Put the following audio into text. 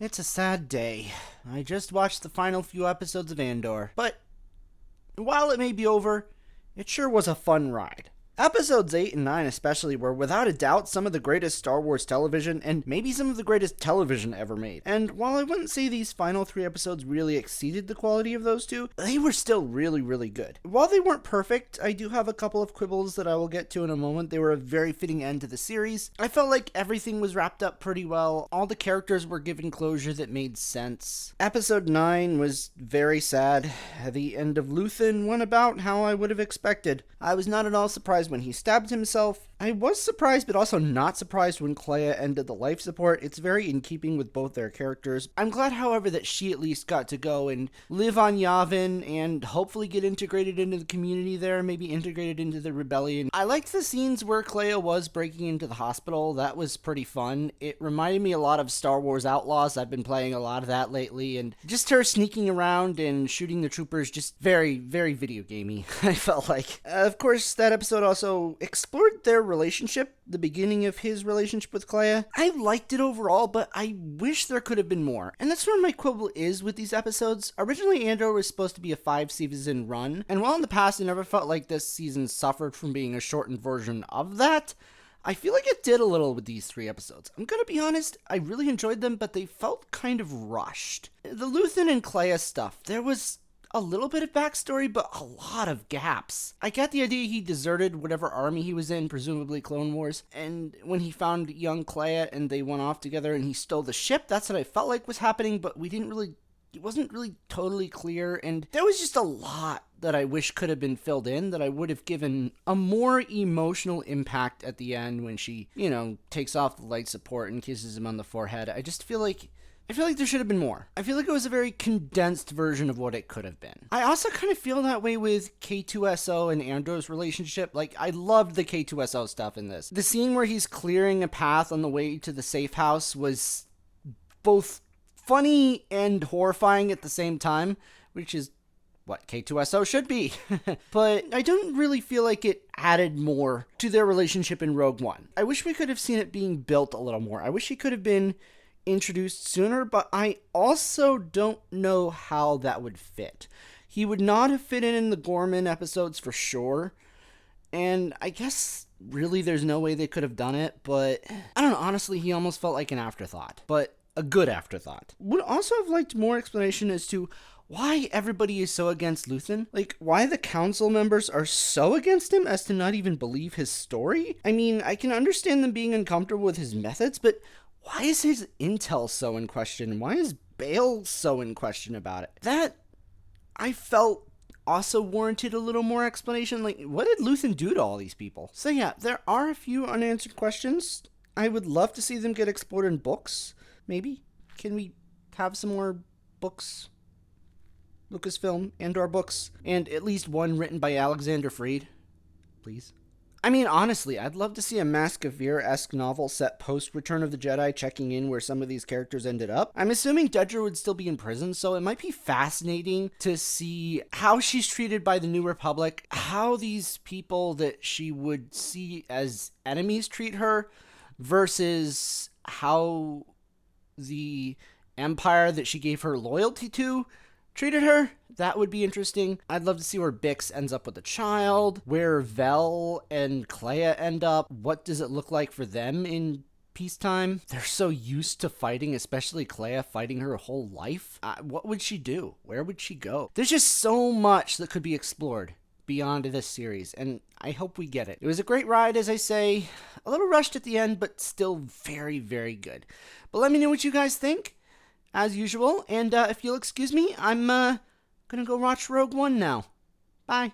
It's a sad day. I just watched the final few episodes of Andor, but while it may be over, it sure was a fun ride. Episodes 8 and 9 especially were without a doubt some of the greatest Star Wars television and maybe some of the greatest television ever made. And while I wouldn't say these final 3 episodes really exceeded the quality of those two, they were still really good. While they weren't perfect, I do have a couple of quibbles that I will get to in a moment. They were a very fitting end to the series. I felt like everything was wrapped up pretty well. All the characters were given closure that made sense. Episode 9 was very sad. The end of Luthen went about how I would have expected. I was not at all surprised when he stabbed himself. I was surprised, but also not surprised when Clea ended the life support. It's very in keeping with both their characters. I'm glad, however, that she at least got to go and live on Yavin and hopefully get integrated into the community there, maybe integrated into the rebellion. I liked the scenes where Clea was breaking into the hospital. That was pretty fun. It reminded me a lot of Star Wars Outlaws. I've been playing a lot of that lately, and just her sneaking around and shooting the troopers, just very video gamey, I felt like. Of course, that episode also explored their relationship, the beginning of his relationship with Clea. I liked it overall, but I wish there could have been more. And that's where my quibble is with these episodes. Originally, Andor was supposed to be a 5-season run, and while in the past it never felt like this season suffered from being a shortened version of that, I feel like it did a little with these 3 episodes. I'm gonna be honest, I really enjoyed them, but they felt kind of rushed. The Luthen and Clea stuff, there was a little bit of backstory, but a lot of gaps. I got the idea he deserted whatever army he was in, presumably Clone Wars, and when he found young Clea and they went off together and he stole the ship, that's what I felt like was happening, but it wasn't really totally clear, and there was just a lot that I wish could have been filled in, that I would have given a more emotional impact at the end when she, takes off the light support and kisses him on the forehead. I feel like there should have been more. I feel like it was a very condensed version of what it could have been. I also kind of feel that way with K2SO and Andor's relationship. Like, I loved the K2SO stuff in this. The scene where he's clearing a path on the way to the safe house was both funny and horrifying at the same time, which is what K2SO should be. But I don't really feel like it added more to their relationship in Rogue One. I wish we could have seen it being built a little more. I wish he could have been introduced sooner, but I also don't know how that would fit. He would not have fit in the Gorman episodes for sure, and I guess really there's no way they could have done it, but I don't know, honestly he almost felt like an afterthought, but a good afterthought. Would also have liked more explanation as to why everybody is so against Luthen. Like, why the council members are so against him as to not even believe his story? I mean, I can understand them being uncomfortable with his methods, but why is his intel so in question? Why is Bale so in question about it? That, I felt, also warranted a little more explanation. Like, what did Luthen do to all these people? So yeah, there are a few unanswered questions. I would love to see them get explored in books, maybe. Can we have some more books? Lucasfilm, Andor books, and at least one written by Alexander Freed, please. I mean, honestly, I'd love to see a Mask of Fear-esque novel set post-Return of the Jedi, checking in where some of these characters ended up. I'm assuming Dedra would still be in prison, so it might be fascinating to see how she's treated by the New Republic, how these people that she would see as enemies treat her, versus how the Empire that she gave her loyalty to treated her. That would be interesting. I'd love to see where Bix ends up with a child, where Vel and Clea end up. What does it look like for them in peacetime? They're so used to fighting, especially Clea fighting her whole life. What would she do? Where would she go? There's just so much that could be explored beyond this series, and I hope we get it. It was a great ride, as I say. A little rushed at the end, but still very good. But let me know what you guys think, as usual, and if you'll excuse me, I'm gonna go watch Rogue One now. Bye.